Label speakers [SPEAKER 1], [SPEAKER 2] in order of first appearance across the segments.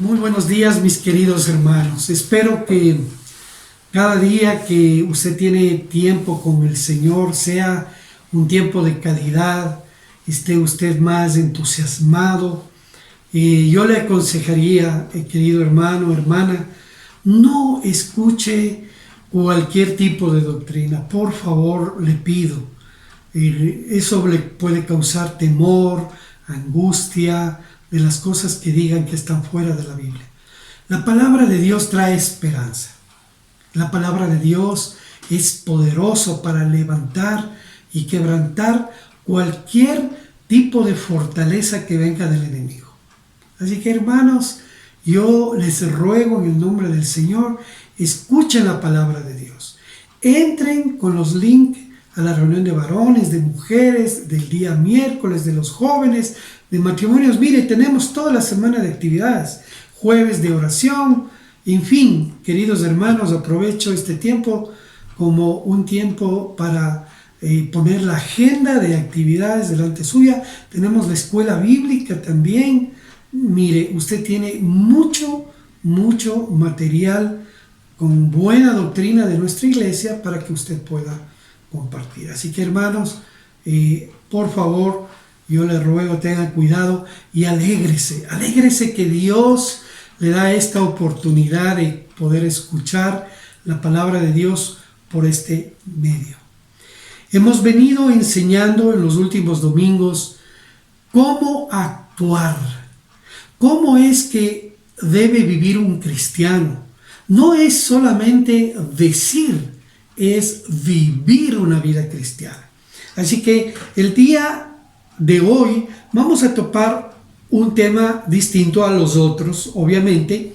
[SPEAKER 1] Muy buenos días, mis queridos hermanos. Espero que cada día que usted tiene tiempo con el Señor sea un tiempo de calidad, esté usted más entusiasmado. Yo le aconsejaría, querido hermano, hermana, no escuche cualquier tipo de doctrina. Por favor, le pido. Eso le puede causar temor, angustia, de las cosas que digan que están fuera de la Biblia. La palabra de Dios trae esperanza. La palabra de Dios es poderoso para levantar y quebrantar cualquier tipo de fortaleza que venga del enemigo. Así que, hermanos, yo les ruego en el nombre del Señor, escuchen la palabra de Dios. Entren con los links a la reunión de varones, de mujeres, del día miércoles, de los jóvenes, de matrimonios. Mire, tenemos toda la semana de actividades, jueves de oración, en fin, queridos hermanos, aprovecho este tiempo como un tiempo para poner la agenda de actividades delante suya. Tenemos la escuela bíblica también. Mire, usted tiene mucho material con buena doctrina de nuestra iglesia para que usted pueda compartir. Así que, hermanos, por favor, yo les ruego, tengan cuidado y alégrese que Dios le da esta oportunidad de poder escuchar la palabra de Dios por este medio. Hemos venido enseñando en los últimos domingos cómo actuar, cómo es que debe vivir un cristiano. No es solamente decir, es vivir una vida cristiana. Así que el día de hoy vamos a topar un tema distinto a los otros, obviamente,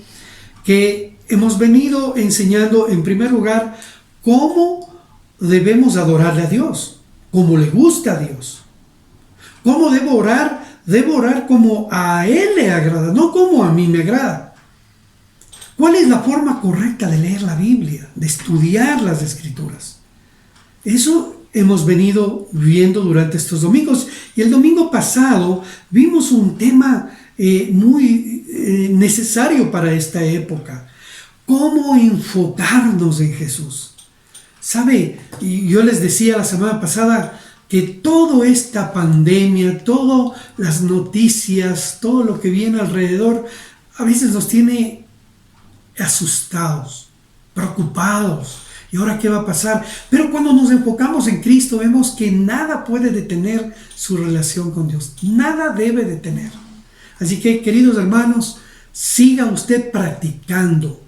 [SPEAKER 1] que hemos venido enseñando en primer lugar cómo debemos adorarle a Dios, cómo le gusta a Dios. ¿Cómo debo orar? Debo orar como a Él le agrada, no como a mí me agrada. ¿Cuál es la forma correcta de leer la Biblia, de estudiar las Escrituras? Eso hemos venido viendo durante estos domingos. Y el domingo pasado vimos un tema muy necesario para esta época. ¿Cómo enfocarnos en Jesús? ¿Sabe? Y yo les decía la semana pasada que toda esta pandemia, todas las noticias, todo lo que viene alrededor, a veces nos tiene asustados, preocupados. ¿Y ahora qué va a pasar? Pero cuando nos enfocamos en Cristo, vemos que nada puede detener su relación con Dios. Nada debe detener. Así que, queridos hermanos, siga usted practicando.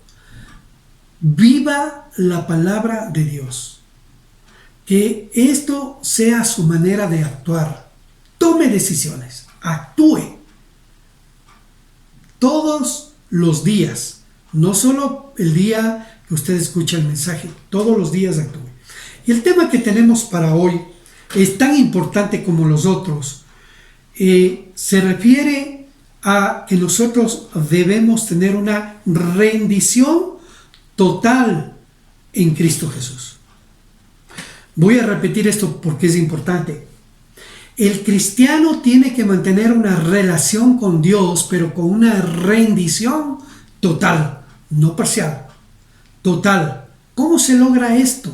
[SPEAKER 1] Viva la palabra de Dios. Que esto sea su manera de actuar. Tome decisiones. Actúe. Todos los días. No solo el día que usted escucha el mensaje, todos los días actúe. Y el tema que tenemos para hoy es tan importante como los otros. Se refiere a que nosotros debemos tener una rendición total en Cristo Jesús. Voy a repetir esto porque es importante. El cristiano tiene que mantener una relación con Dios, pero con una rendición total. No parcial, total. ¿Cómo se logra esto?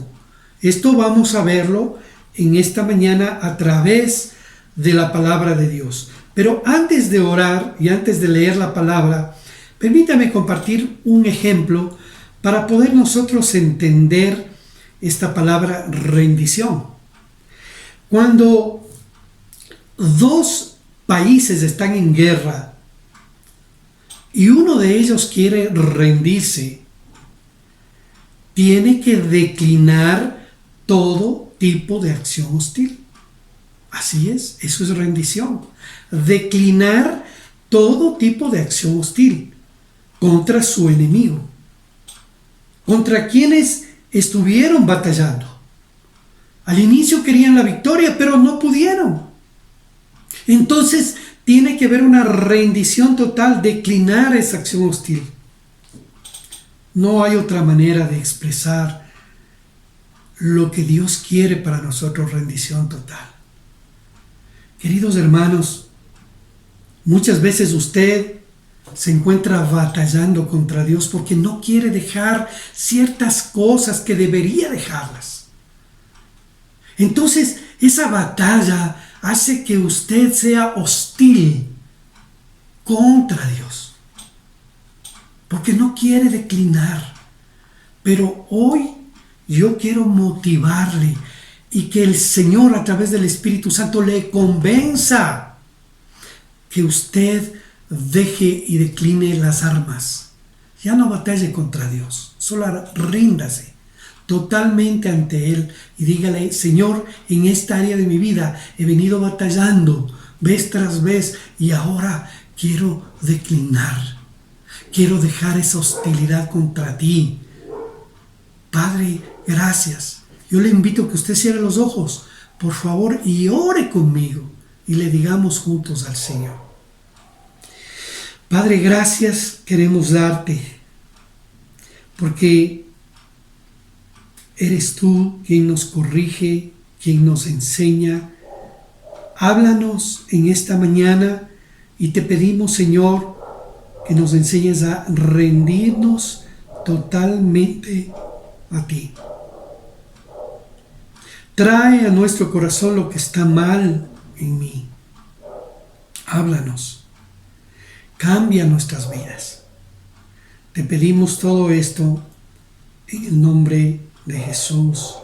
[SPEAKER 1] Esto vamos a verlo en esta mañana a través de la palabra de Dios. Pero antes de orar y antes de leer la palabra, permítame compartir un ejemplo para poder nosotros entender esta palabra rendición. Cuando dos países están en guerra, y uno de ellos quiere rendirse, tiene que declinar todo tipo de acción hostil. Así es, eso es rendición. Declinar todo tipo de acción hostil contra su enemigo, contra quienes estuvieron batallando. Al inicio querían la victoria, pero no pudieron. Entonces, tiene que haber una rendición total, declinar esa acción hostil. No hay otra manera de expresar lo que Dios quiere para nosotros, rendición total. Queridos hermanos, muchas veces usted se encuentra batallando contra Dios porque no quiere dejar ciertas cosas que debería dejarlas. Entonces, esa batalla hace que usted sea hostil contra Dios, porque no quiere declinar. Pero hoy yo quiero motivarle y que el Señor a través del Espíritu Santo le convenza que usted deje y decline las armas. Ya no batalle contra Dios, solo ríndase totalmente ante Él y dígale: Señor, en esta área de mi vida he venido batallando vez tras vez y ahora quiero declinar, quiero dejar esa hostilidad contra ti. Padre, gracias. Yo le invito a que usted cierre los ojos, por favor, y ore conmigo y le digamos juntos al Señor: Padre, gracias queremos darte, porque eres tú quien nos corrige, quien nos enseña. Háblanos en esta mañana y te pedimos, Señor, que nos enseñes a rendirnos totalmente a ti. Trae a nuestro corazón lo que está mal en mí. Háblanos. Cambia nuestras vidas. Te pedimos todo esto en el nombre de Jesús.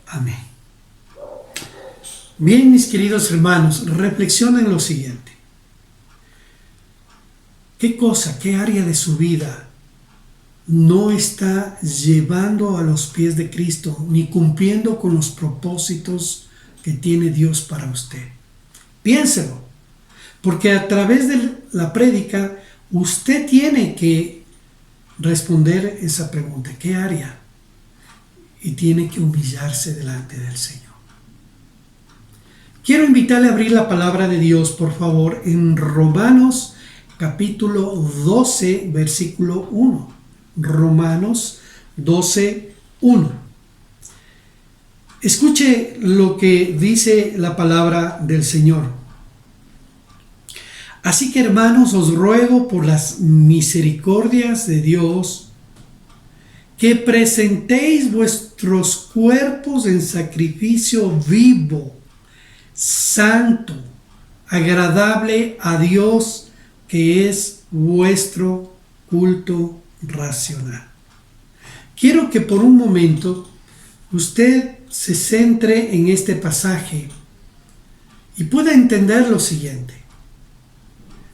[SPEAKER 1] Amén. Bien, mis queridos hermanos, reflexionen en lo siguiente. ¿Qué cosa, qué área de su vida no está llevando a los pies de Cristo ni cumpliendo con los propósitos que tiene Dios para usted? Piénselo, porque a través de la prédica usted tiene que responder esa pregunta: ¿qué área? Y tiene que humillarse delante del Señor. Quiero invitarle a abrir la palabra de Dios, por favor, en Romanos capítulo 12, versículo 1. Romanos 12, 1. Escuche lo que dice la palabra del Señor. Así que, hermanos, os ruego por las misericordias de Dios que presentéis vuestros cuerpos en sacrificio vivo, santo, agradable a Dios, que es vuestro culto racional. Quiero que por un momento usted se centre en este pasaje y pueda entender lo siguiente.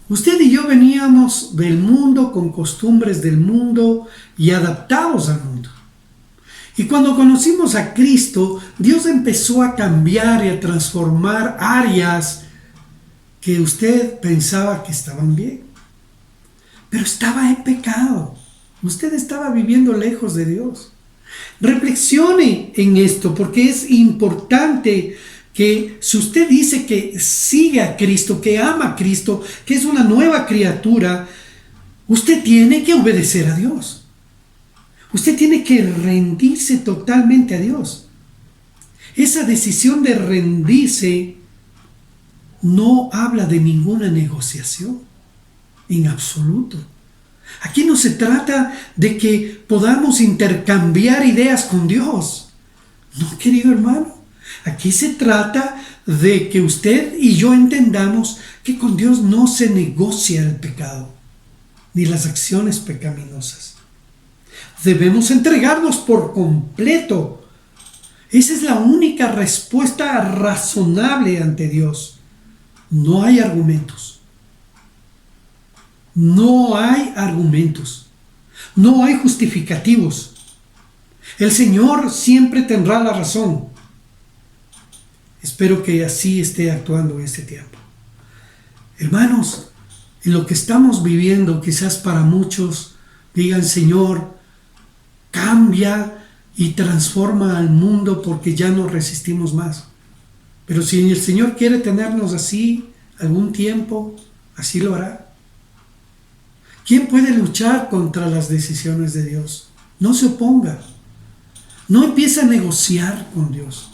[SPEAKER 1] Usted y yo veníamos del mundo, con costumbres del mundo y adaptados al mundo. Y cuando conocimos a Cristo, Dios empezó a cambiar y a transformar áreas que usted pensaba que estaban bien. Pero estaba en pecado. Usted estaba viviendo lejos de Dios. Reflexione en esto, porque es importante que si usted dice que sigue a Cristo, que ama a Cristo, que es una nueva criatura, usted tiene que obedecer a Dios. Usted tiene que rendirse totalmente a Dios. Esa decisión de rendirse no habla de ninguna negociación, en absoluto. Aquí no se trata de que podamos intercambiar ideas con Dios. No, querido hermano. Aquí se trata de que usted y yo entendamos que con Dios no se negocia el pecado, ni las acciones pecaminosas. Debemos entregarnos por completo. Esa es la única respuesta razonable ante Dios. No hay argumentos. No hay argumentos. No hay justificativos. El Señor siempre tendrá la razón. Espero que así esté actuando en este tiempo. Hermanos, en lo que estamos viviendo, quizás para muchos digan: Señor, cambia y transforma al mundo porque ya no resistimos más. Pero si el Señor quiere tenernos así algún tiempo, así lo hará. ¿Quién puede luchar contra las decisiones de Dios? No se oponga. No empiece a negociar con Dios.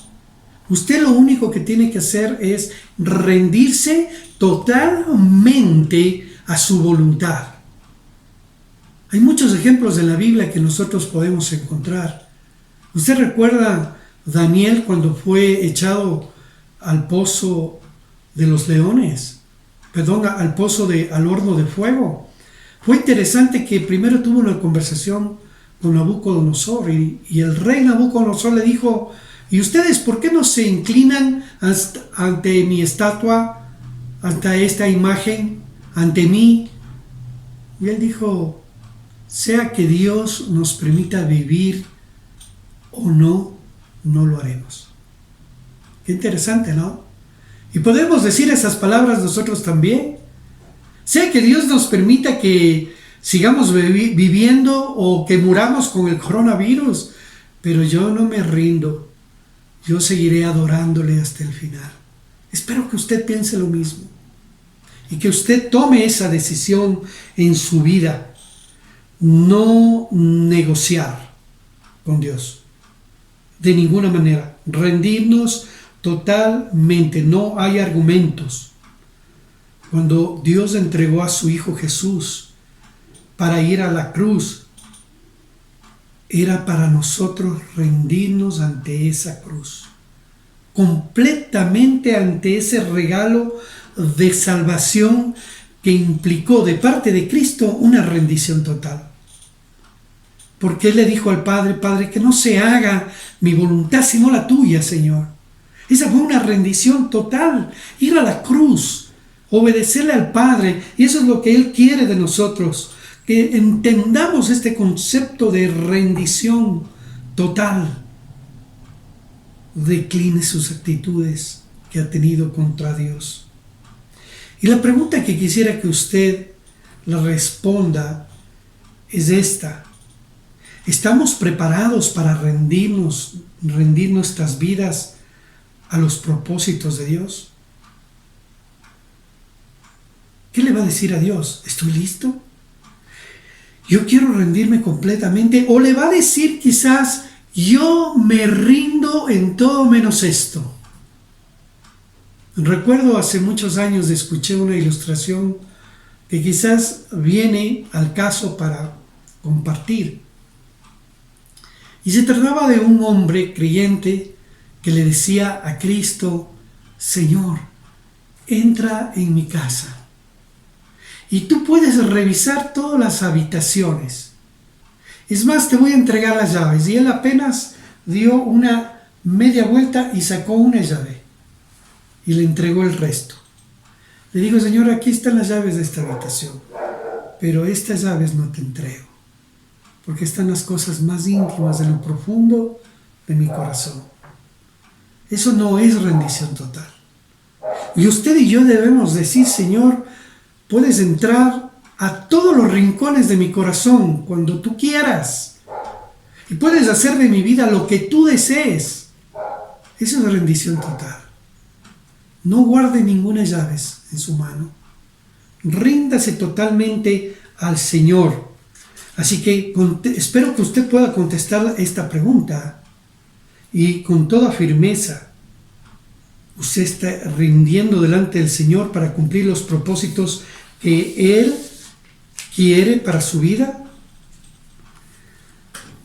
[SPEAKER 1] Usted lo único que tiene que hacer es rendirse totalmente a su voluntad. Hay muchos ejemplos en la Biblia que nosotros podemos encontrar. ¿Usted recuerda Daniel cuando fue echado al pozo de los leones? Perdón, al horno de fuego. Fue interesante que primero tuvo una conversación con Nabucodonosor y el rey Nabucodonosor le dijo: ¿y ustedes por qué no se inclinan ante mi estatua, ante esta imagen, ante mí? Y él dijo: sea que Dios nos permita vivir o no, no lo haremos. Qué interesante, ¿no? Y podemos decir esas palabras nosotros también. Sea que Dios nos permita que sigamos viviendo o que muramos con el coronavirus, pero yo no me rindo. Yo seguiré adorándole hasta el final. Espero que usted piense lo mismo y que usted tome esa decisión en su vida. No negociar con Dios de ninguna manera. Rendirnos totalmente. No hay argumentos. Cuando Dios entregó a su Hijo Jesús para ir a la cruz, era para nosotros rendirnos ante esa cruz, completamente ante ese regalo de salvación que implicó de parte de Cristo una rendición total. Porque Él le dijo al Padre: Padre, que no se haga mi voluntad sino la tuya, Señor. Esa fue una rendición total, ir a la cruz, obedecerle al Padre, y eso es lo que Él quiere de nosotros, que entendamos este concepto de rendición total. Decline sus actitudes que ha tenido contra Dios. Y la pregunta que quisiera que usted la responda es esta: ¿estamos preparados para rendir nuestras vidas a los propósitos de Dios? ¿Qué le va a decir a Dios? ¿Estoy listo? Yo quiero rendirme completamente. O le va a decir quizás: yo me rindo en todo menos esto. Recuerdo hace muchos años escuché una ilustración que quizás viene al caso para compartir. Y se trataba de un hombre creyente que le decía a Cristo: Señor, entra en mi casa y tú puedes revisar todas las habitaciones. Es más, te voy a entregar las llaves. Y él apenas dio una media vuelta y sacó una llave y le entregó el resto. Le dijo: Señor, aquí están las llaves de esta habitación, pero estas llaves no te entrego, porque están las cosas más íntimas de lo profundo de mi corazón. Eso no es rendición total. Y usted y yo debemos decir: Señor, puedes entrar a todos los rincones de mi corazón cuando tú quieras, y puedes hacer de mi vida lo que tú desees. Eso es rendición total. No guarde ninguna llave en su mano. Ríndase totalmente al Señor. Así que espero que usted pueda contestar esta pregunta y con toda firmeza. Usted está rindiendo delante del Señor para cumplir los propósitos que Él quiere para su vida.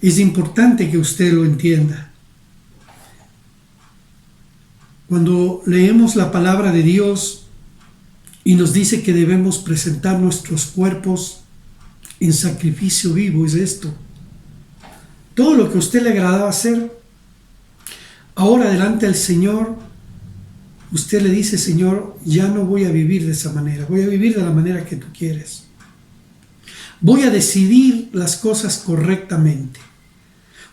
[SPEAKER 1] Es importante que usted lo entienda. Cuando leemos la palabra de Dios y nos dice que debemos presentar nuestros cuerpos en sacrificio vivo, es esto. Todo lo que a usted le agradaba hacer, ahora delante del Señor, usted le dice: Señor, ya no voy a vivir de esa manera, voy a vivir de la manera que tú quieres. Voy a decidir las cosas correctamente.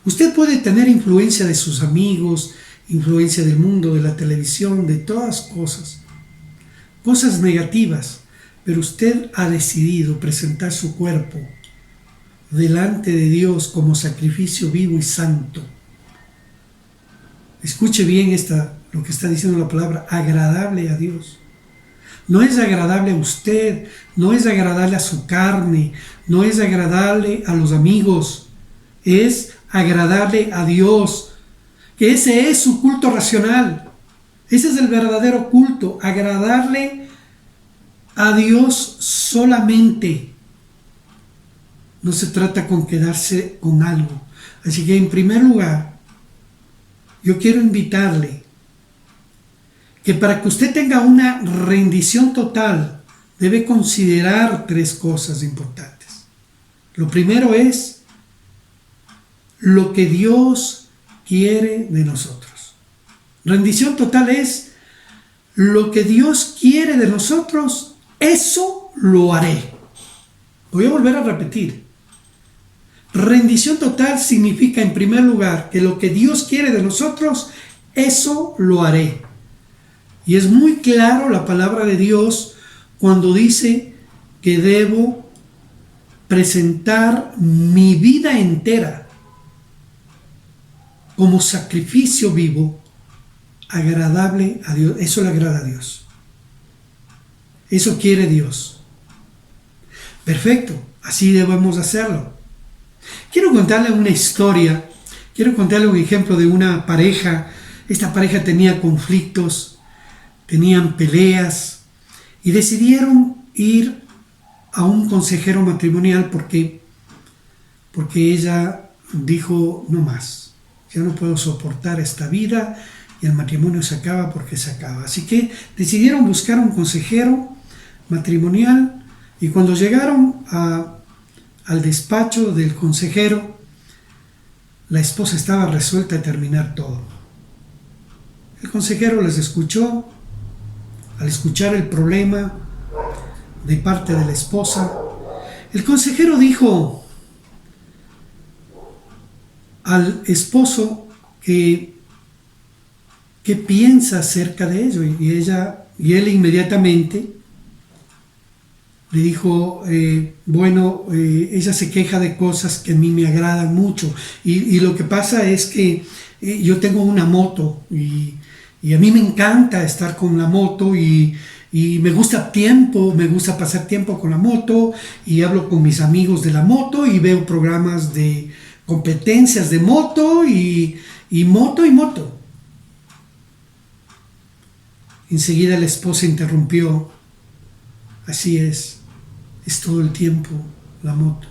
[SPEAKER 1] Usted puede tener influencia de sus amigos, influencia del mundo, de la televisión, de todas cosas negativas, pero usted ha decidido presentar su cuerpo delante de Dios como sacrificio vivo y santo. Escuche bien lo que está diciendo la palabra: agradable a Dios. No es agradable a usted, no es agradable a su carne, no es agradable a los amigos, es agradable a Dios, que ese es su culto racional. Ese es el verdadero culto, agradarle a Dios solamente. no se trata con quedarse con algo. Así que en primer lugar, yo quiero invitarle que para que usted tenga una rendición total, debe considerar 3 cosas importantes. Lo primero es lo que Dios quiere de nosotros. Rendición total es lo que Dios quiere de nosotros, eso lo haré. Voy a volver a repetir. Rendición total significa en primer lugar que lo que Dios quiere de nosotros, eso lo haré. Y es muy claro la palabra de Dios cuando dice que debo presentar mi vida entera como sacrificio vivo, agradable a Dios. Eso le agrada a Dios. Eso quiere Dios. Perfecto, así debemos hacerlo. Quiero contarle una historia, quiero contarle un ejemplo de una pareja. Esta pareja tenía conflictos, tenían peleas y decidieron ir a un consejero matrimonial porque ella dijo: no más, ya no puedo soportar esta vida y el matrimonio se acaba porque se acaba. Así que decidieron buscar un consejero matrimonial y cuando llegaron al despacho del consejero, la esposa estaba resuelta a terminar todo. El consejero les escuchó. Al escuchar el problema de parte de la esposa, el consejero dijo al esposo que qué piensa acerca de ello, y él inmediatamente le dijo: ella se queja de cosas que a mí me agradan mucho, y lo que pasa es que yo tengo una moto y a mí me encanta estar con la moto y me gusta pasar tiempo con la moto, y hablo con mis amigos de la moto y veo programas de competencias de moto y moto. Enseguida la esposa interrumpió: así es todo el tiempo la moto.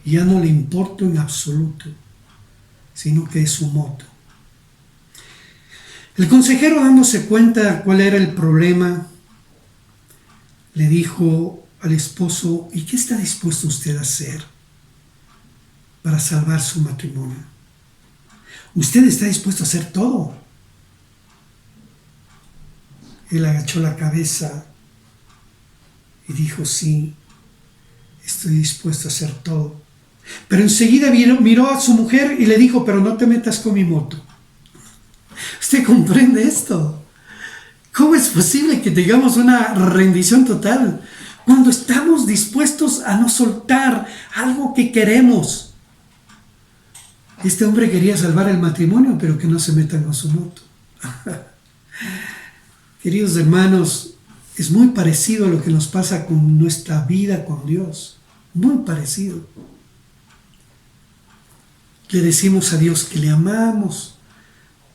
[SPEAKER 1] Ya no le importa en absoluto, sino que es su moto. El consejero, dándose cuenta cuál era el problema, le dijo al esposo: ¿y qué está dispuesto usted a hacer para salvar su matrimonio? Usted está dispuesto a hacer todo. Él agachó la cabeza y dijo: sí, estoy dispuesto a hacer todo. Pero enseguida miró a su mujer y le dijo: pero no te metas con mi moto. ¿Usted comprende esto? ¿Cómo es posible que tengamos una rendición total cuando estamos dispuestos a no soltar algo que queremos? Este hombre quería salvar el matrimonio, pero que no se metan con su moto. Queridos hermanos, es muy parecido a lo que nos pasa con nuestra vida con Dios. Muy parecido. Le decimos a Dios que le amamos,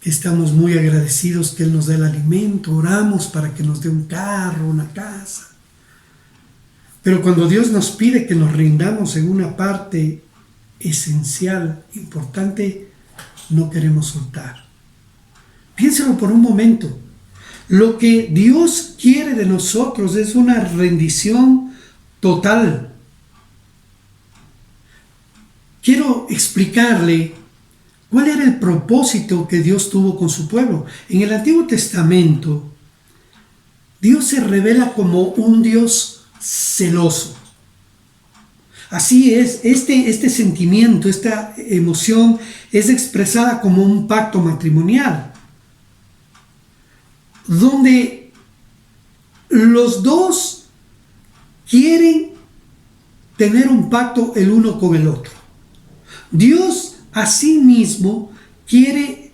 [SPEAKER 1] que estamos muy agradecidos que Él nos dé el alimento, oramos para que nos dé un carro, una casa. Pero cuando Dios nos pide que nos rindamos en una parte esencial, importante, no queremos soltar. Piénselo por un momento. Lo que Dios quiere de nosotros es una rendición total. Quiero explicarle cuál era el propósito que Dios tuvo con su pueblo. En el Antiguo Testamento, Dios se revela como un Dios celoso. Así es, este sentimiento, esta emoción es expresada como un pacto matrimonial, donde los dos quieren tener un pacto el uno con el otro. Dios asimismo quiere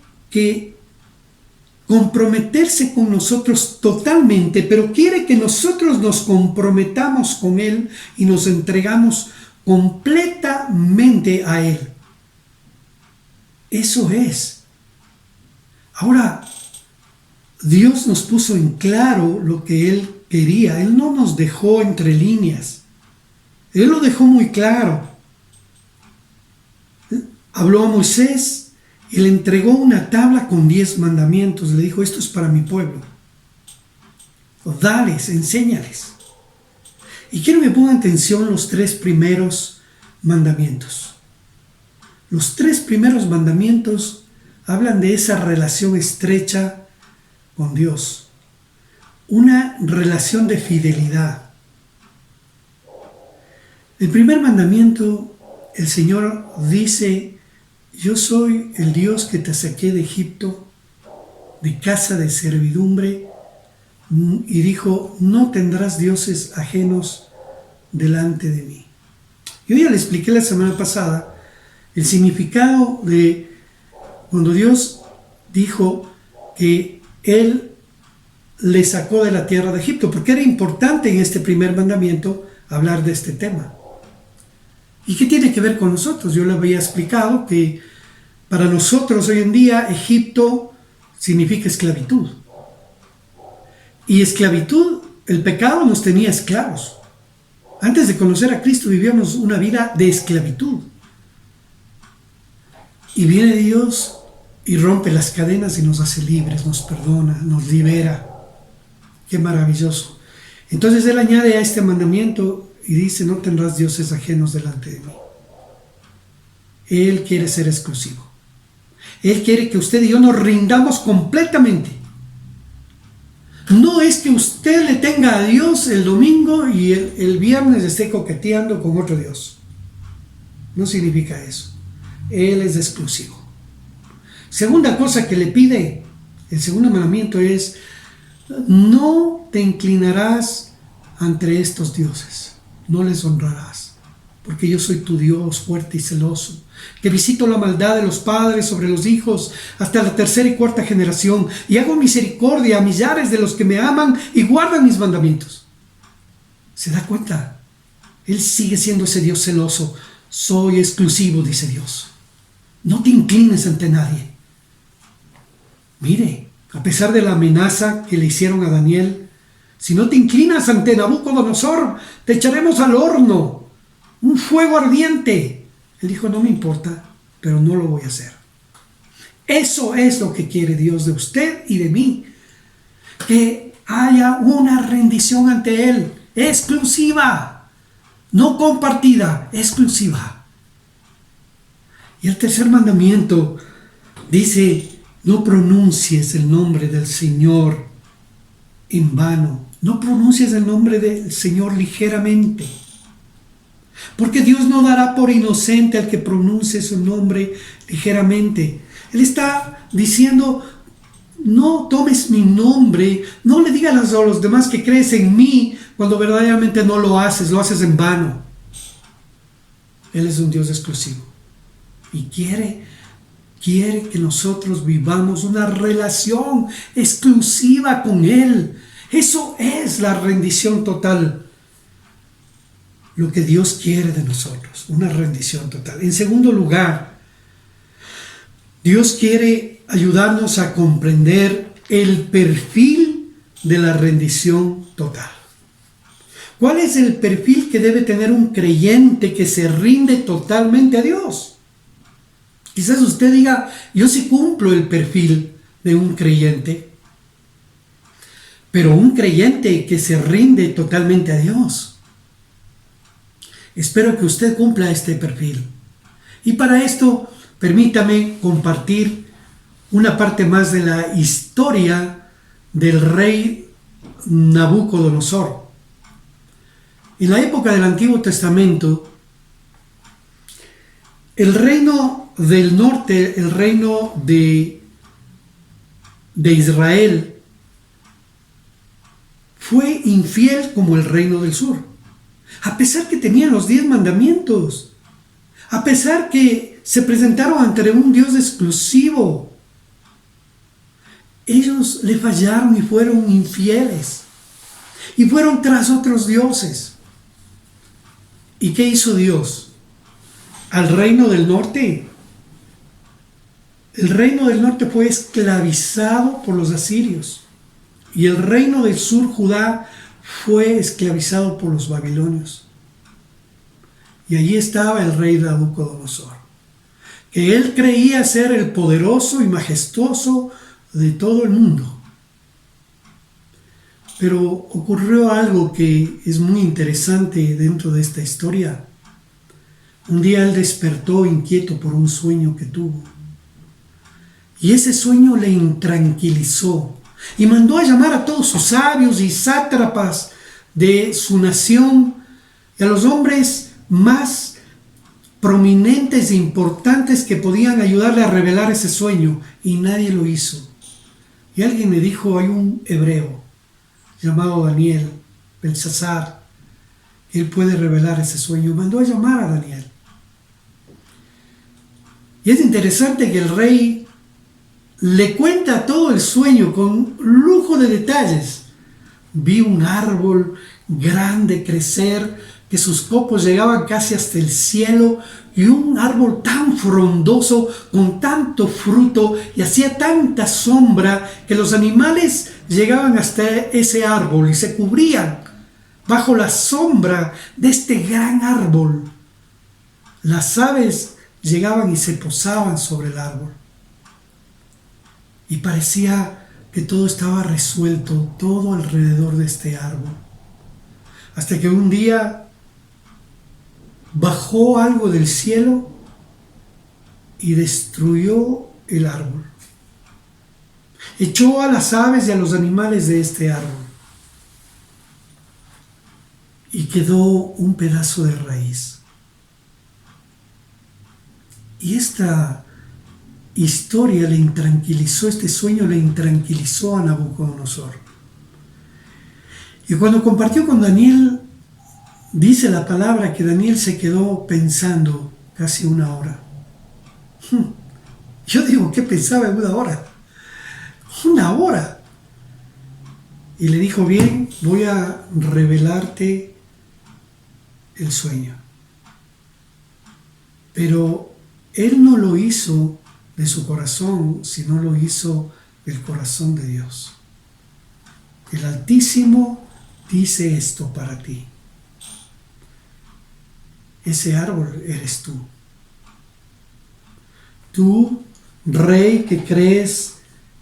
[SPEAKER 1] comprometerse con nosotros totalmente, pero quiere que nosotros nos comprometamos con Él y nos entregamos completamente a Él. Eso es. Ahora, Dios nos puso en claro lo que Él quería. Él no nos dejó entre líneas. Él lo dejó muy claro. Habló a Moisés y le entregó una tabla con 10 mandamientos. Le dijo, esto es para mi pueblo. Dales, enséñales. Y quiero que pongan atención los 3 primeros mandamientos. Los 3 primeros mandamientos hablan de esa relación estrecha con Dios. Una relación de fidelidad. El primer mandamiento, el Señor dice, yo soy el Dios que te saqué de Egipto, de casa de servidumbre, y dijo, no tendrás dioses ajenos delante de mí. Yo ya le expliqué la semana pasada el significado de cuando Dios dijo que Él le sacó de la tierra de Egipto, porque era importante en este primer mandamiento hablar de este tema. ¿Y qué tiene que ver con nosotros? Yo le había explicado que para nosotros hoy en día Egipto significa esclavitud. Y esclavitud, el pecado nos tenía esclavos. Antes de conocer a Cristo vivíamos una vida de esclavitud. Y viene Dios y rompe las cadenas y nos hace libres, nos perdona, nos libera. Qué maravilloso. Entonces Él añade a este mandamiento y dice, no tendrás dioses ajenos delante de mí. Él quiere ser exclusivo. Él quiere que usted y yo nos rindamos completamente. No es que usted le tenga a Dios el domingo y el viernes esté coqueteando con otro Dios. No significa eso. Él es exclusivo. Segunda cosa que le pide, el segundo mandamiento es, no te inclinarás ante estos dioses, no les honrarás, porque yo soy tu Dios fuerte y celoso, que visito la maldad de los padres sobre los hijos hasta la 3ª y 4ª generación, y hago misericordia a millares de los que me aman y guardan mis mandamientos. ¿Se da cuenta? Él sigue siendo ese Dios celoso. Soy exclusivo, dice Dios. No te inclines ante nadie. Mire, a pesar de la amenaza que le hicieron a Daniel, si no te inclinas ante Nabucodonosor, te echaremos al horno, un fuego ardiente. Él dijo, no me importa, pero no lo voy a hacer. Eso es lo que quiere Dios de usted y de mí. Que haya una rendición ante Él, exclusiva, no compartida, exclusiva. Y el tercer mandamiento dice, no pronuncies el nombre del Señor en vano. No pronuncies el nombre del Señor ligeramente. Porque Dios no dará por inocente al que pronuncie su nombre ligeramente. Él está diciendo, no tomes mi nombre, no le digas a los demás que crees en mí cuando verdaderamente no lo haces en vano. Él es un Dios exclusivo y quiere que nosotros vivamos una relación exclusiva con Él. Eso es la rendición total. Lo que Dios quiere de nosotros, una rendición total. En segundo lugar, Dios quiere ayudarnos a comprender el perfil de la rendición total. ¿Cuál es el perfil que debe tener un creyente que se rinde totalmente a Dios? Quizás usted diga, yo sí cumplo el perfil de un creyente, pero un creyente que se rinde totalmente a Dios. Espero que usted cumpla este perfil. Y para esto, permítame compartir una parte más de la historia del rey Nabucodonosor. En la época del Antiguo Testamento, el reino del norte, el reino de Israel, fue infiel como el reino del sur. A pesar que tenían los 10 mandamientos, a pesar que se presentaron ante un Dios exclusivo, ellos le fallaron y fueron infieles y fueron tras otros dioses. ¿Y qué hizo Dios? Al reino del norte. El reino del norte fue esclavizado por los asirios y el reino del sur, Judá, fue esclavizado por los babilonios. Y allí estaba el rey Nabucodonosor, que él creía ser el poderoso y majestuoso de todo el mundo. Pero ocurrió algo que es muy interesante dentro de esta historia. Un día él despertó inquieto por un sueño que tuvo. Y ese sueño le intranquilizó y mandó a llamar a todos sus sabios y sátrapas de su nación y a los hombres más prominentes e importantes que podían ayudarle a revelar ese sueño, y nadie lo hizo. Y alguien le dijo: hay un hebreo llamado Daniel, Belsasar, él puede revelar ese sueño. Mandó a llamar a Daniel. Y es interesante que el rey le cuenta todo el sueño con lujo de detalles. Vi un árbol grande crecer, que sus copos llegaban casi hasta el cielo, y un árbol tan frondoso, con tanto fruto, y hacía tanta sombra, que los animales llegaban hasta ese árbol y se cubrían bajo la sombra de este gran árbol. Las aves llegaban y se posaban sobre el árbol. Y parecía que todo estaba resuelto, todo alrededor de este árbol. Hasta que un día bajó algo del cielo y destruyó el árbol. Echó a las aves y a los animales de este árbol. Y quedó un pedazo de raíz. Y esta historia le intranquilizó, este sueño le intranquilizó a Nabucodonosor. Y cuando compartió con Daniel, dice la palabra que Daniel se quedó pensando casi una hora. Yo digo, ¿qué pensaba en una hora? Una hora. Y le dijo: bien, voy a revelarte el sueño. Pero él no lo hizo de su corazón, sino lo hizo del corazón de Dios. El Altísimo dice esto para ti. Ese árbol eres tú. Tú, rey, que crees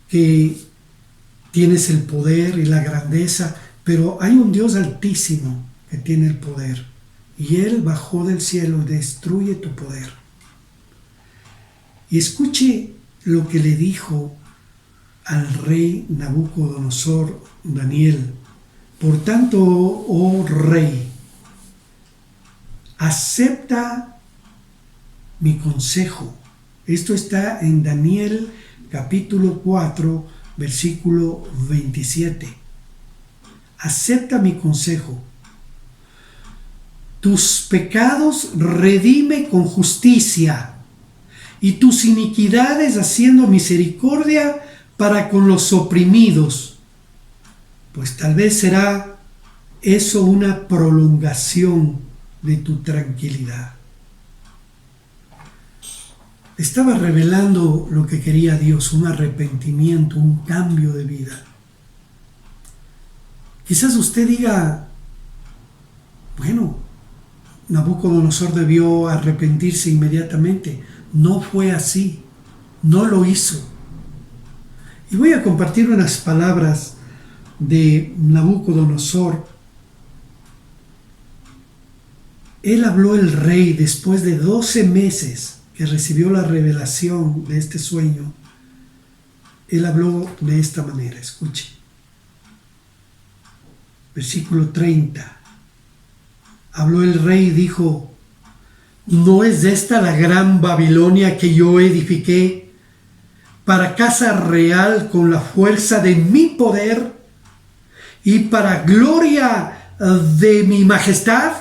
[SPEAKER 1] que tienes el poder y la grandeza, pero hay un Dios altísimo que tiene el poder, y Él bajó del cielo y destruye tu poder. Y escuche lo que le dijo al rey Nabucodonosor Daniel: por tanto, oh rey, acepta mi consejo. Esto está en Daniel capítulo 4, versículo 27. Acepta mi consejo. Tus pecados redime con justicia, y tus iniquidades haciendo misericordia para con los oprimidos, pues tal vez será eso una prolongación de tu tranquilidad. Estaba revelando lo que quería Dios, un arrepentimiento, un cambio de vida. Quizás usted diga: bueno, Nabucodonosor debió arrepentirse inmediatamente. No fue así, no lo hizo. Y voy a compartir unas palabras de Nabucodonosor. Él habló, el rey, después de 12 meses que recibió la revelación de este sueño. Él habló de esta manera, escuche. Versículo 30. Habló el rey y dijo: ¿no es esta la gran Babilonia que yo edifiqué para casa real con la fuerza de mi poder y para gloria de mi majestad?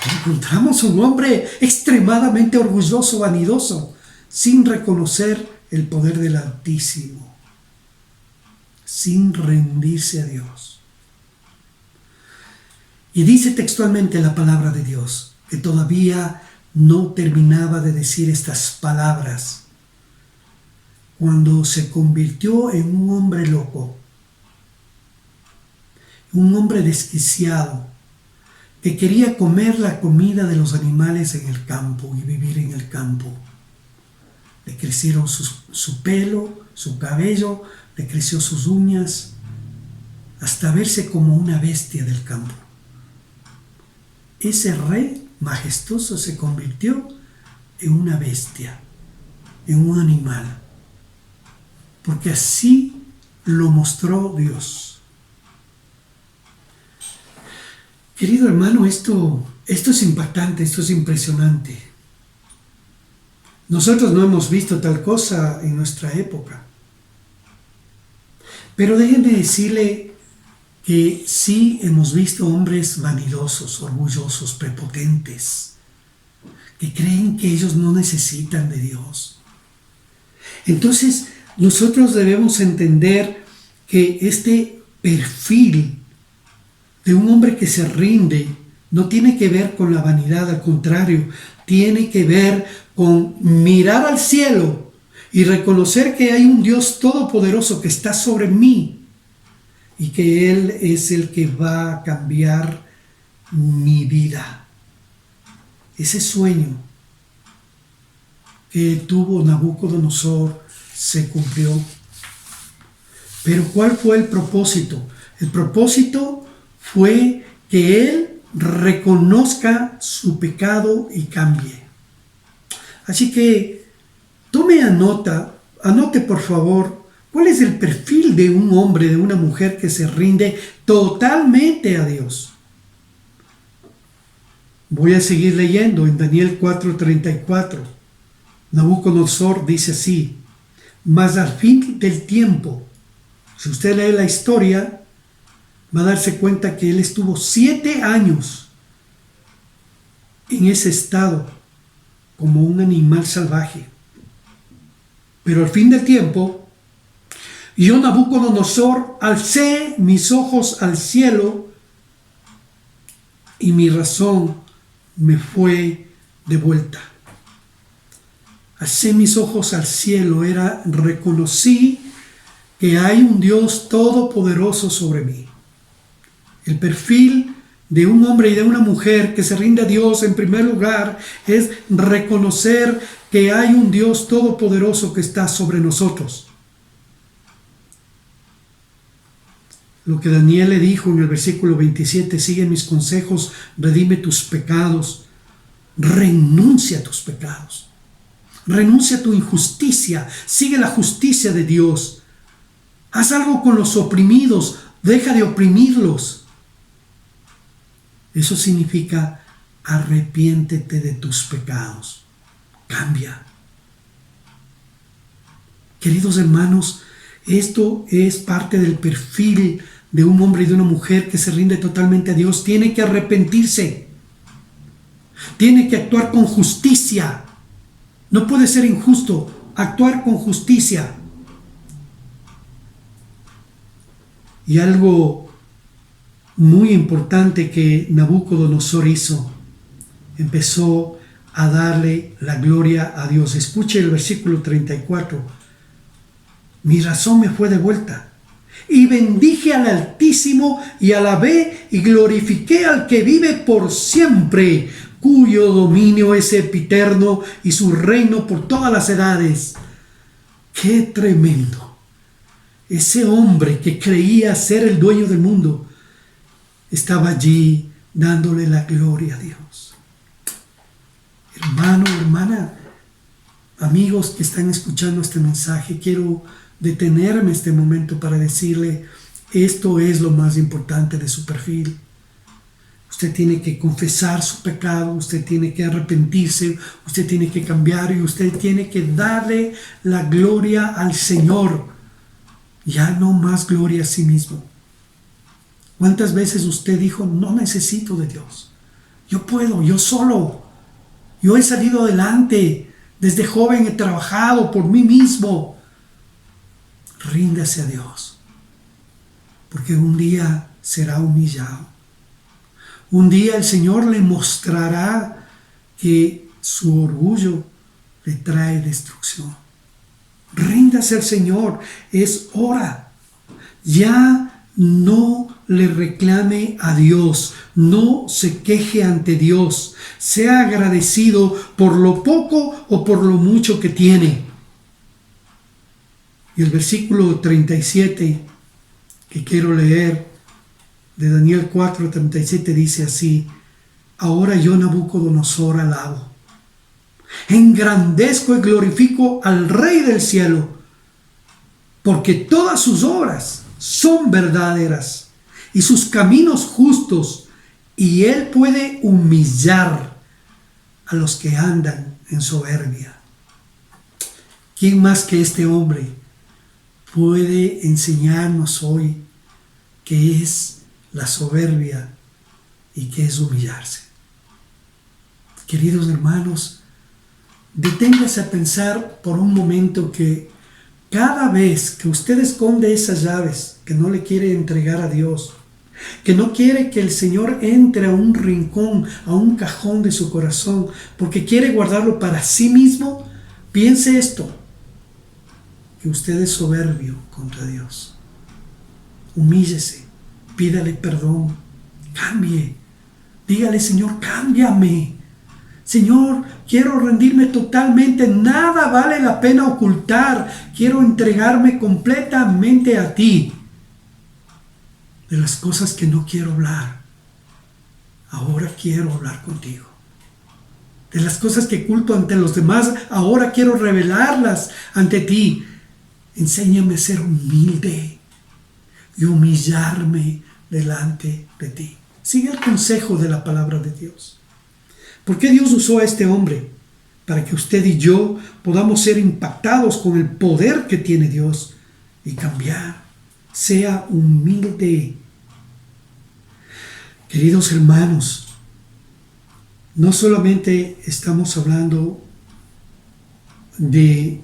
[SPEAKER 1] Encontramos un hombre extremadamente orgulloso, vanidoso, sin reconocer el poder del Altísimo, sin rendirse a Dios. Y dice textualmente la palabra de Dios que todavía no terminaba de decir estas palabras cuando se convirtió en un hombre loco, un hombre desquiciado, que quería comer la comida de los animales en el campo y vivir en el campo. Le crecieron su pelo, su cabello, le creció sus uñas, hasta verse como una bestia del campo. Ese rey majestuoso se convirtió en una bestia, en un animal, porque así lo mostró Dios. Querido hermano, esto es impactante, esto es impresionante. Nosotros no hemos visto tal cosa en nuestra época. Pero déjenme decirle que sí hemos visto hombres vanidosos, orgullosos, prepotentes, que creen que ellos no necesitan de Dios. Entonces, nosotros debemos entender que este perfil de un hombre que se rinde no tiene que ver con la vanidad, al contrario, tiene que ver con mirar al cielo y reconocer que hay un Dios todopoderoso que está sobre mí y que Él es el que va a cambiar mi vida. Ese sueño que tuvo Nabucodonosor se cumplió. Pero ¿cuál fue el propósito? El propósito fue que él reconozca su pecado y cambie. Así que anote por favor, ¿cuál es el perfil de un hombre, de una mujer que se rinde totalmente a Dios? Voy a seguir leyendo en Daniel 4:34. Nabucodonosor dice así: mas al fin del tiempo, si usted lee la historia, va a darse cuenta que él estuvo 7 años en ese estado, como un animal salvaje. Pero al fin del tiempo, yo, Nabucodonosor, alcé mis ojos al cielo y mi razón me fue devuelta. Alcé mis ojos al cielo, reconocí que hay un Dios todopoderoso sobre mí. El perfil de un hombre y de una mujer que se rinde a Dios en primer lugar es reconocer que hay un Dios todopoderoso que está sobre nosotros. Lo que Daniel le dijo en el versículo 27, sigue mis consejos, redime tus pecados, renuncia a tus pecados, renuncia a tu injusticia, sigue la justicia de Dios, haz algo con los oprimidos, deja de oprimirlos. Eso significa arrepiéntete de tus pecados, cambia. Queridos hermanos, esto es parte del perfil de un hombre y de una mujer que se rinde totalmente a Dios. Tiene que arrepentirse, tiene que actuar con justicia, no puede ser injusto, actuar con justicia. Y algo muy importante que Nabucodonosor hizo, empezó a darle la gloria a Dios. Escuche el versículo 34. Mi razón me fue devuelta y bendije al Altísimo y alabé y glorifiqué al que vive por siempre, cuyo dominio es sempiterno y su reino por todas las edades. ¡Qué tremendo! Ese hombre que creía ser el dueño del mundo estaba allí dándole la gloria a Dios. Hermano, hermana, amigos que están escuchando este mensaje, quiero detenerme este momento para decirle, esto es lo más importante de su perfil. Usted tiene que confesar su pecado, usted tiene que arrepentirse, usted tiene que cambiar y usted tiene que darle la gloria al Señor. Ya no más gloria a sí mismo. ¿Cuántas veces usted dijo, no necesito de Dios? Yo puedo, yo solo. Yo he salido adelante. Desde joven he trabajado por mí mismo. Ríndase a Dios. Porque un día será humillado. Un día el Señor le mostrará que su orgullo le trae destrucción. Ríndase al Señor. Es hora. Ya no le reclame a Dios, no se queje ante Dios, sea agradecido por lo poco o por lo mucho que tiene. Y el versículo 37 que quiero leer de Daniel 4:37 dice así: ahora yo, Nabucodonosor, alabo, engrandezco y glorifico al Rey del cielo, porque todas sus obras son verdaderas y sus caminos justos, y él puede humillar a los que andan en soberbia. ¿Quién más que este hombre puede enseñarnos hoy qué es la soberbia y qué es humillarse? Queridos hermanos, deténgase a pensar por un momento que cada vez que usted esconde esas llaves que no le quiere entregar a Dios, que no quiere que el Señor entre a un rincón, a un cajón de su corazón, porque quiere guardarlo para sí mismo, piense esto: que usted es soberbio contra Dios. Humíllese, pídale perdón, cambie, dígale: Señor, cámbiame. Señor, quiero rendirme totalmente, nada vale la pena ocultar, quiero entregarme completamente a ti. De las cosas que no quiero hablar, ahora quiero hablar contigo. De las cosas que oculto ante los demás, ahora quiero revelarlas ante ti. Enséñame a ser humilde y humillarme delante de ti. Sigue el consejo de la palabra de Dios. ¿Por qué Dios usó a este hombre? Para que usted y yo podamos ser impactados con el poder que tiene Dios y cambiar. Sea humilde. Queridos hermanos, no solamente estamos hablando de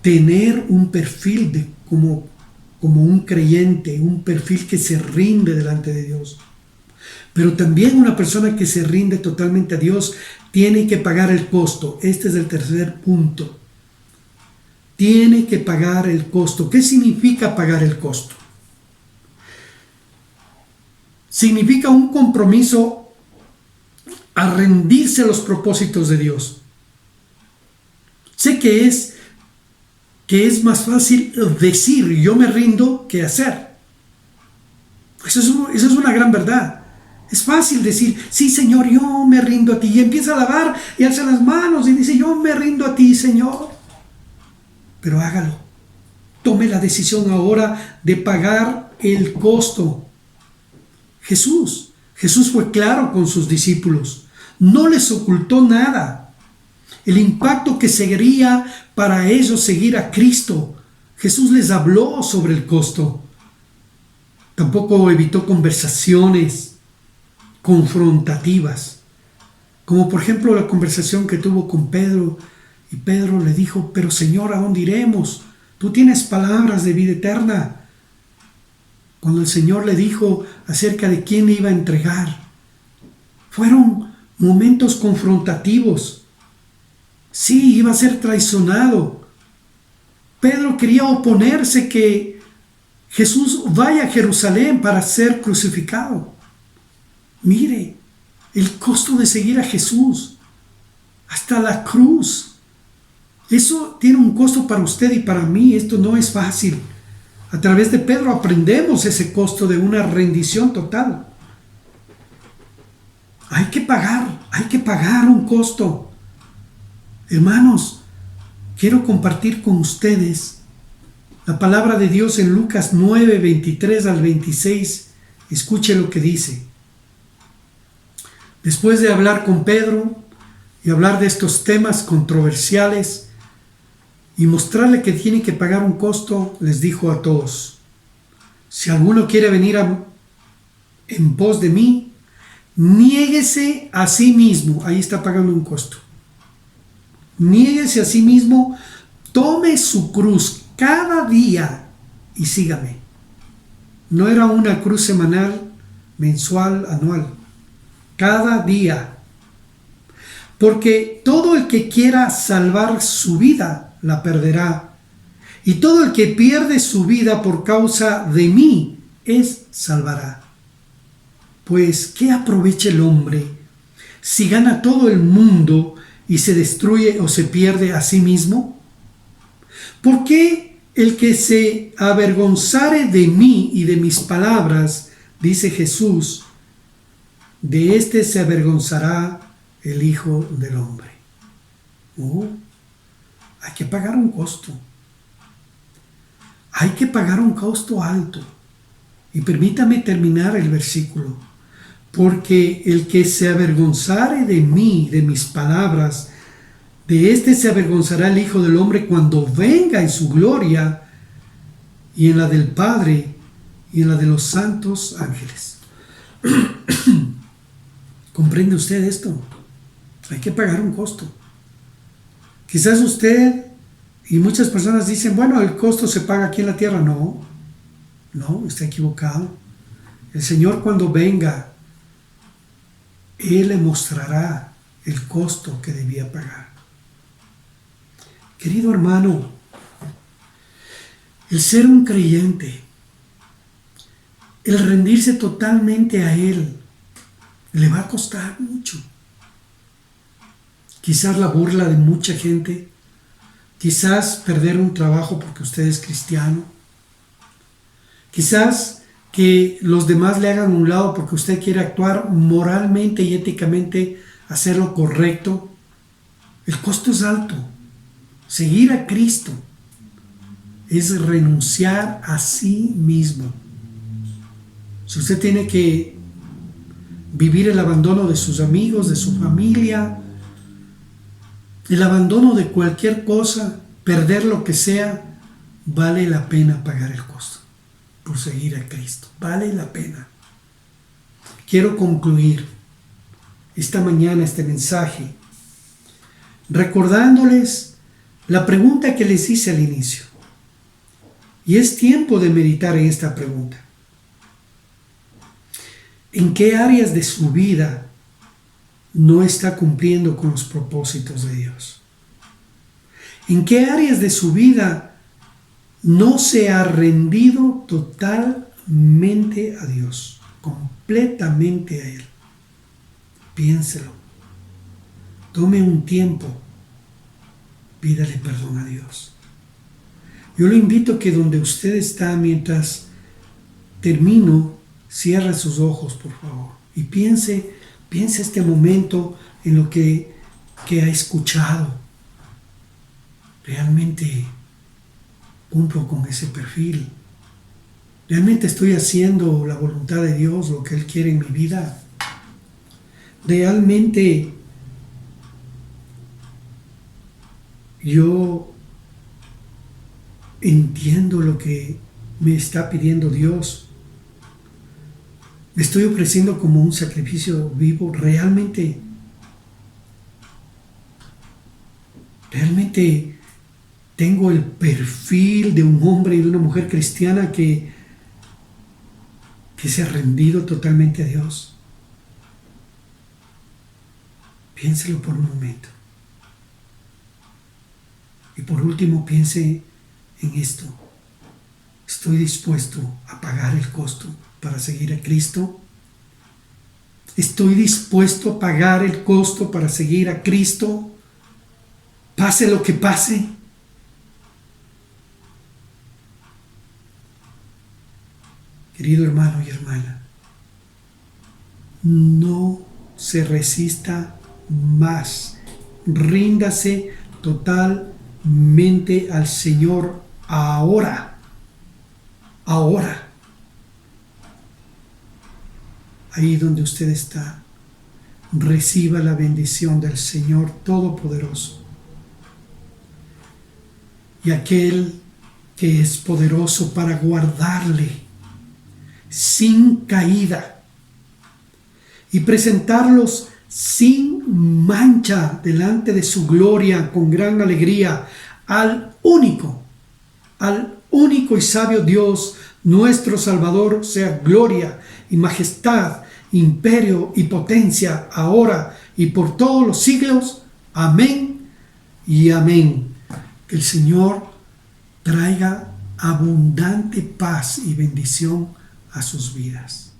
[SPEAKER 1] tener un perfil como un creyente, un perfil que se rinde delante de Dios, pero también una persona que se rinde totalmente a Dios tiene que pagar el costo. Este es el tercer punto. Tiene que pagar el costo. ¿Qué significa pagar el costo? Significa un compromiso a rendirse a los propósitos de Dios. Sé que es más fácil decir yo me rindo que hacer. Eso es una gran verdad. Es fácil decir, sí, Señor, yo me rindo a ti. Y empieza a lavar y alza las manos y dice, yo me rindo a ti, Señor. Pero hágalo. Tome la decisión ahora de pagar el costo. Jesús fue claro con sus discípulos. No les ocultó nada. El impacto que sería para ellos seguir a Cristo. Jesús les habló sobre el costo. Tampoco evitó conversaciones confrontativas, como por ejemplo la conversación que tuvo con Pedro, y Pedro le dijo, pero Señor, ¿a dónde iremos? Tú tienes palabras de vida eterna. Cuando el Señor le dijo acerca de quién iba a entregar, fueron momentos confrontativos. Sí, iba a ser traicionado. Pedro quería oponerse que Jesús vaya a Jerusalén para ser crucificado. Mire, el costo de seguir a Jesús hasta la cruz. Eso tiene un costo para usted y para mí. Esto no es fácil. A través de Pedro aprendemos ese costo de una rendición total. Hay que pagar un costo. Hermanos, quiero compartir con ustedes la palabra de Dios en Lucas 9, 23 al 26. Escuche lo que dice. Después de hablar con Pedro y hablar de estos temas controversiales y mostrarle que tiene que pagar un costo, les dijo a todos, si alguno quiere venir en pos de mí, niéguese a sí mismo. Ahí está pagando un costo. Niéguese a sí mismo, tome su cruz cada día y sígame. No era una cruz semanal, mensual, anual. Cada día. Porque todo el que quiera salvar su vida la perderá. Y todo el que pierde su vida por causa de mí salvará. Pues, ¿qué aprovecha el hombre si gana todo el mundo y se destruye o se pierde a sí mismo? ¿Por qué el que se avergonzare de mí y de mis palabras, dice Jesús, de éste se avergonzará el Hijo del Hombre? Hay que pagar un costo. Hay que pagar un costo alto. Y permítame terminar el versículo. Porque el que se avergonzare de mí, de mis palabras, de éste se avergonzará el Hijo del Hombre cuando venga en su gloria y en la del Padre y en la de los santos ángeles. ¿Comprende usted esto? Hay que pagar un costo. Quizás usted y muchas personas dicen, bueno, el costo se paga aquí en la tierra. No, está equivocado. El Señor cuando venga, Él le mostrará el costo que debía pagar. Querido hermano, el ser un creyente, el rendirse totalmente a Él, le va a costar mucho. Quizás la burla de mucha gente, quizás perder un trabajo porque usted es cristiano, quizás que los demás le hagan un lado porque usted quiere actuar moralmente y éticamente, hacer lo correcto. El costo es alto. Seguir a Cristo es renunciar a sí mismo. Si usted tiene que vivir el abandono de sus amigos, de su familia, el abandono de cualquier cosa, perder lo que sea, vale la pena pagar el costo por seguir a Cristo. Vale la pena. Quiero concluir esta mañana este mensaje recordándoles la pregunta que les hice al inicio. Y es tiempo de meditar en esta pregunta. ¿En qué áreas de su vida no está cumpliendo con los propósitos de Dios? ¿En qué áreas de su vida no se ha rendido totalmente a Dios, completamente a Él? Piénselo. Tome un tiempo. Pídale perdón a Dios. Yo le invito a que donde usted está, mientras termino, cierre sus ojos, por favor, y piense este momento en lo que ha escuchado. ¿Realmente cumplo con ese perfil? ¿Realmente estoy haciendo la voluntad de Dios, lo que Él quiere en mi vida? ¿Realmente yo entiendo lo que me está pidiendo Dios? ¿Me estoy ofreciendo como un sacrificio vivo? ¿Realmente tengo el perfil de un hombre y de una mujer cristiana que se ha rendido totalmente a Dios? Piénselo por un momento. Y por último, piense en esto. ¿Estoy dispuesto a pagar el costo para seguir a Cristo? ¿Estoy dispuesto a pagar el costo para seguir a Cristo? Pase lo que pase. Querido hermano y hermana, no se resista más. Ríndase totalmente al Señor ahora. Ahora. Ahí donde usted está, reciba la bendición del Señor Todopoderoso. Y aquel que es poderoso para guardarle sin caída y presentarlos sin mancha delante de su gloria con gran alegría al único y sabio Dios, nuestro Salvador, sea gloria y majestad, imperio y potencia, ahora y por todos los siglos. Amén y amén. Que el Señor traiga abundante paz y bendición a sus vidas.